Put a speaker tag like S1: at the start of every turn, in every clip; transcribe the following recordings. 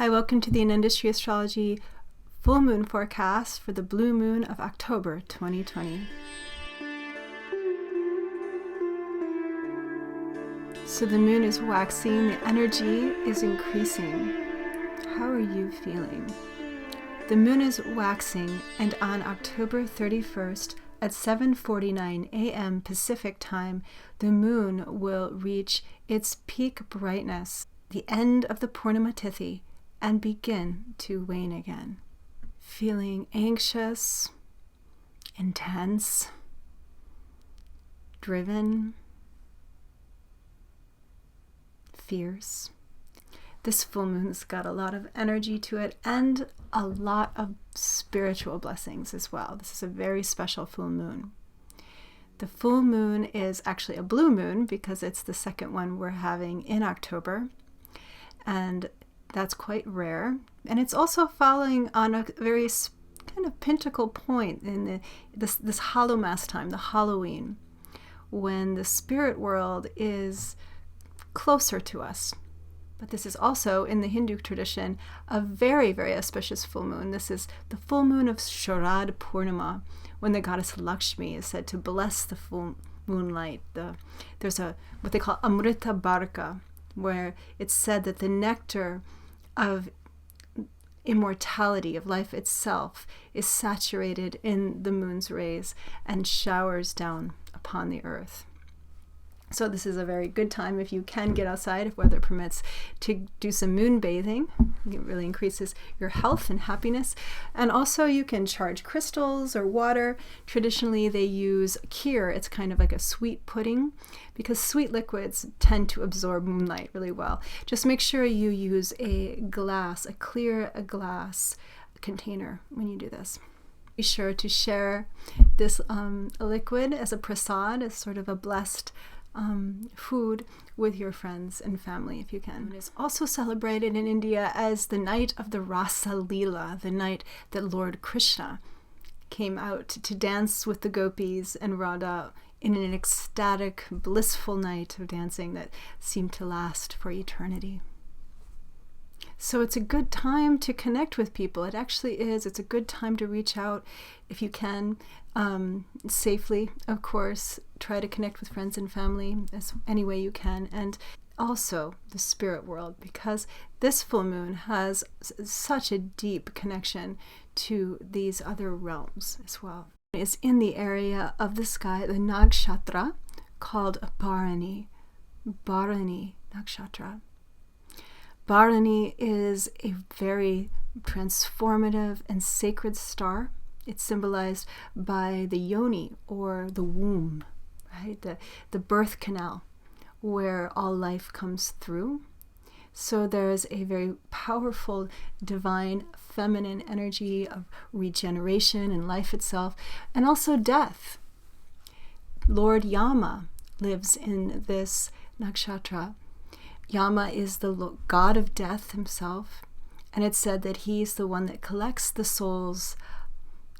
S1: Hi, welcome to the Industry Astrology full moon forecast for the blue moon of October 2020. So the moon is waxing, the energy is increasing. How are you feeling? The moon is waxing, and on October 31st at 7:49 a.m. Pacific time, the moon will reach its peak brightness, the end of the Purnima Tithi, and begin to wane again. Feeling anxious, intense, driven, fierce. This full moon's got a lot of energy to it and a lot of spiritual blessings as well. This is a very special full moon. The full moon is actually a blue moon because it's the second one we're having in October, and that's quite rare. And it's also falling on a very kind of pinnacle point in this Hallowmas time, the Halloween, when the spirit world is closer to us. But this is also, in the Hindu tradition, a very, very auspicious full moon. This is the full moon of Sharad Purnima, when the goddess Lakshmi is said to bless the full moonlight. There's what they call Amrita Barka, where it's said that the nectar of immortality, of life itself, is saturated in the moon's rays and showers down upon the earth. So this is a very good time, if you can get outside, if weather permits, to do some moon bathing. It really increases your health and happiness. And also you can charge crystals or water. Traditionally they use kheer. It's kind of like a sweet pudding because sweet liquids tend to absorb moonlight really well. Just make sure you use a clear glass container when you do this. Be sure to share this liquid as a prasad, as sort of a blessed food with your friends and family if you can. It is also celebrated in India as the night of the Rasa Leela, the night that Lord Krishna came out to dance with the gopis and Radha in an ecstatic, blissful night of dancing that seemed to last for eternity. So it's a good time to connect with people. It actually is. It's a good time to reach out if you can, safely, of course. Try to connect with friends and family any way you can. And also the spirit world, because this full moon has such a deep connection to these other realms as well. It's in the area of the sky, the nakshatra, called Bharani nakshatra. Bharani is a very transformative and sacred star. It's symbolized by the yoni, or the womb, right? The birth canal, where all life comes through. So there's a very powerful divine feminine energy of regeneration and life itself, and also death. Lord Yama lives in this nakshatra. Yama is the god of death himself, and it's said that he's the one that collects the souls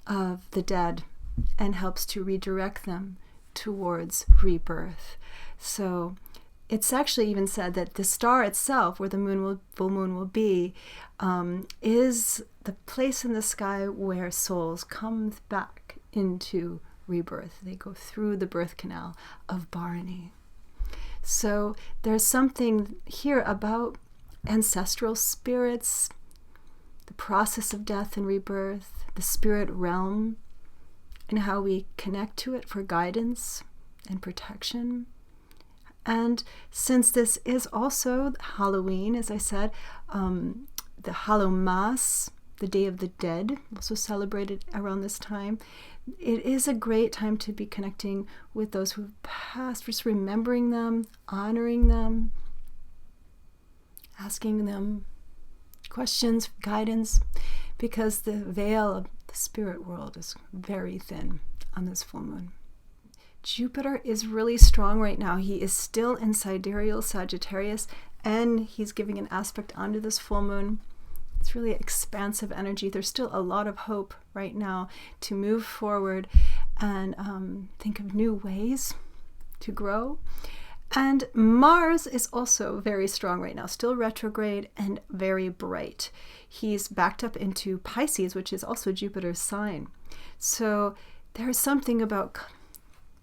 S1: of the dead and helps to redirect them towards rebirth. So it's actually even said that the star itself, where the full moon will be, is the place in the sky where souls come back into rebirth. They go through the birth canal of Bharani. So there's something here about ancestral spirits, the process of death and rebirth, the spirit realm, and how we connect to it for guidance and protection. And since this is also Halloween, as I said, the Hallowmas, the Day of the Dead, also celebrated around this time, it is a great time to be connecting with those who've passed, just remembering them, honoring them, asking them questions, guidance, because the veil of the spirit world is very thin on this full moon. Jupiter is really strong right now. He is still in sidereal Sagittarius, and he's giving an aspect onto this full moon. It's really expansive energy. There's still a lot of hope right now to move forward and think of new ways to grow. And Mars is also very strong right now, still retrograde and very bright. He's backed up into Pisces, which is also Jupiter's sign. So there's something about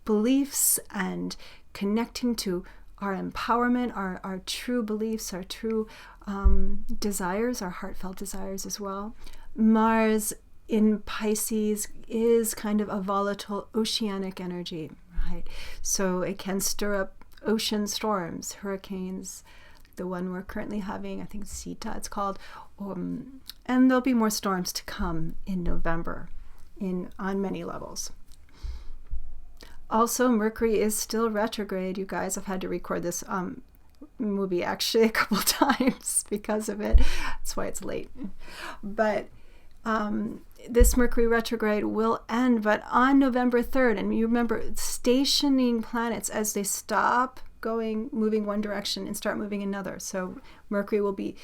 S1: beliefs and connecting to our empowerment, our true beliefs, our true desires, our heartfelt desires as well. Mars in Pisces is kind of a volatile oceanic energy, right? So it can stir up ocean storms, hurricanes, the one we're currently having, I think Sita it's called, and there'll be more storms to come in November on many levels. Also, Mercury is still retrograde. You guys, I've had to record this movie actually a couple times because of it. That's why it's late. But this Mercury retrograde will end, but on November 3rd. And you remember, stationing planets as they stop moving one direction and start moving another. So Mercury will be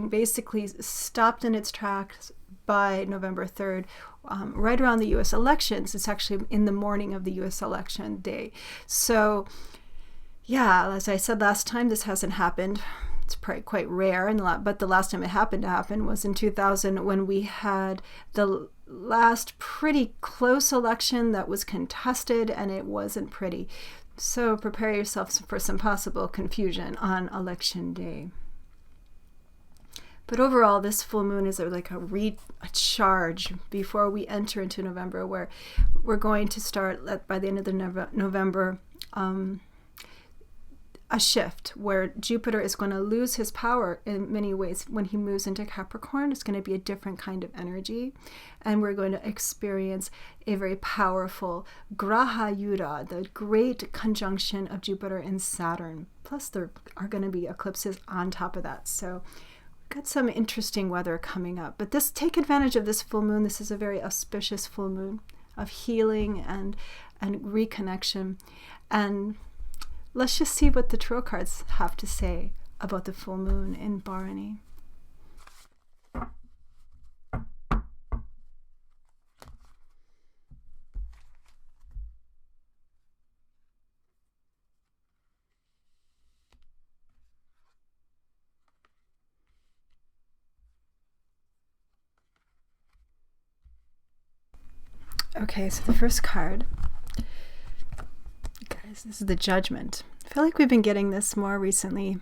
S1: basically stopped in its tracks by November 3rd, right around the U.S. elections. It's actually in the morning of the U.S. election day. So, yeah, as I said last time, this hasn't happened. It's probably quite rare, but the last time it happened to happen was in 2000 when we had the last pretty close election that was contested, and it wasn't pretty. So prepare yourselves for some possible confusion on election day. But overall, this full moon is like a charge before we enter into November, where we're going to start by the end of the November a shift where Jupiter is going to lose his power in many ways. When he moves into Capricorn, it's going to be a different kind of energy, and we're going to experience a very powerful Graha Yuddha, the great conjunction of Jupiter and Saturn. Plus, there are going to be eclipses on top of that. So got some interesting weather coming up. But take advantage of this full moon. This is a very auspicious full moon of healing and reconnection. And let's just see what the tarot cards have to say about the full moon in Bharani. Okay, so the first card, guys, this is the Judgment. I feel like we've been getting this more recently.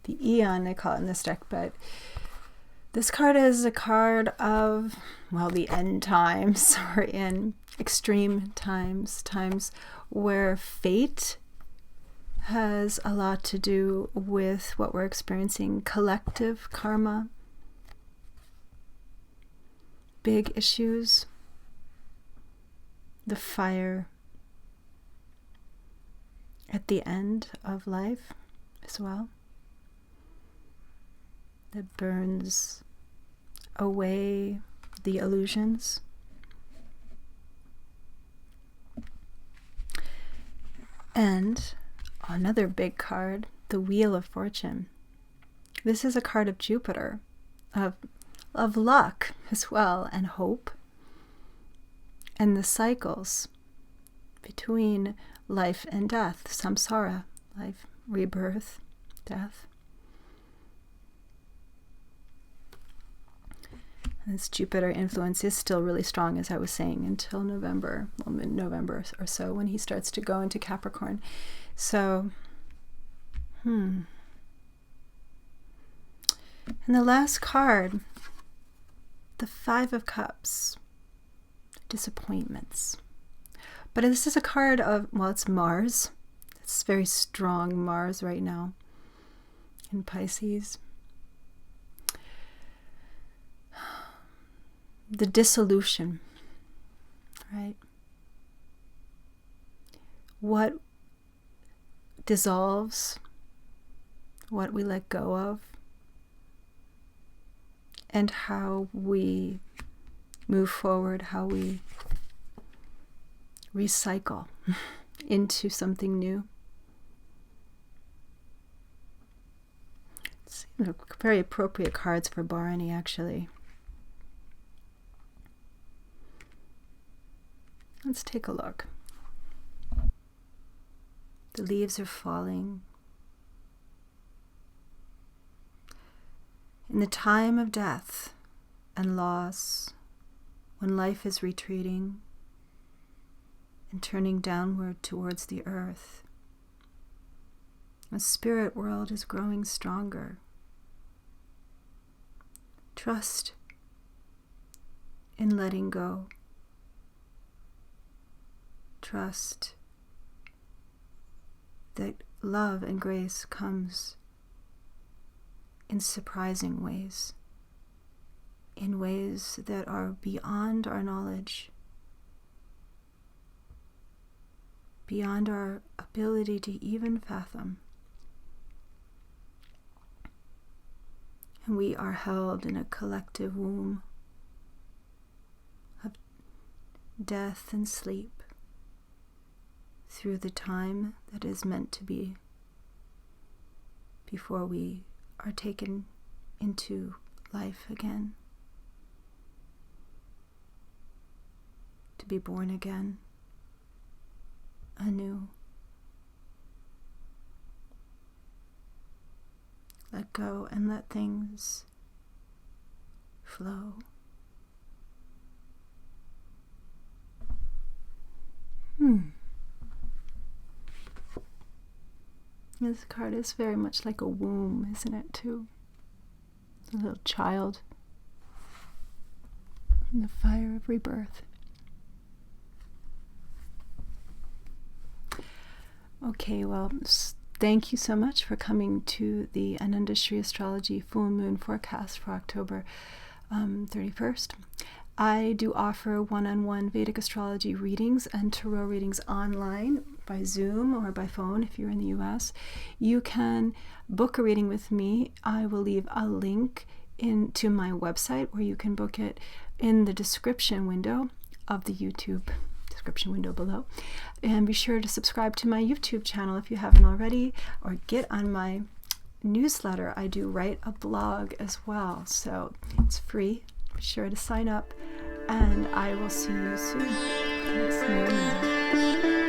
S1: The Eon, they call it in this deck, but this card is a card of, well, the end times, or in extreme times where fate has a lot to do with what we're experiencing, collective karma, big issues, the fire at the end of life as well, that burns away the illusions. And another big card, the Wheel of Fortune. This is a card of Jupiter, of luck as well, and hope, and the cycles between life and death, samsara, life, rebirth, death. And this Jupiter influence is still really strong, as I was saying, until November, well, mid-November or so, when he starts to go into Capricorn. So, And the last card, the Five of Cups, disappointments. But this is a card of, well, it's Mars. It's very strong Mars right now in Pisces. The dissolution, right? What dissolves, what we let go of, and how we move forward, how we recycle into something new. It's very appropriate cards for Bharani, actually. Let's take a look. The leaves are falling. In the time of death and loss, when life is retreating and turning downward towards the earth, the spirit world is growing stronger. Trust in letting go. Trust that love and grace comes in surprising ways, in ways that are beyond our knowledge, beyond our ability to even fathom. And we are held in a collective womb of death and sleep through the time that is meant to be before we are taken into life again, to be born again, anew. Let go and let things flow. This card is very much like a womb, isn't it, too? A little child in the fire of rebirth. Okay, well, thank you so much for coming to the Anandashri Astrology Full Moon Forecast for October 31st. I do offer one-on-one Vedic astrology readings and tarot readings online by Zoom or by phone if you're in the US. You can book a reading with me. I will leave a link to my website where you can book it in the description window of the YouTube description window below. And be sure to subscribe to my YouTube channel if you haven't already, or get on my newsletter. I do write a blog as well, so it's free. Be sure to sign up, and I will see you soon. Thanks.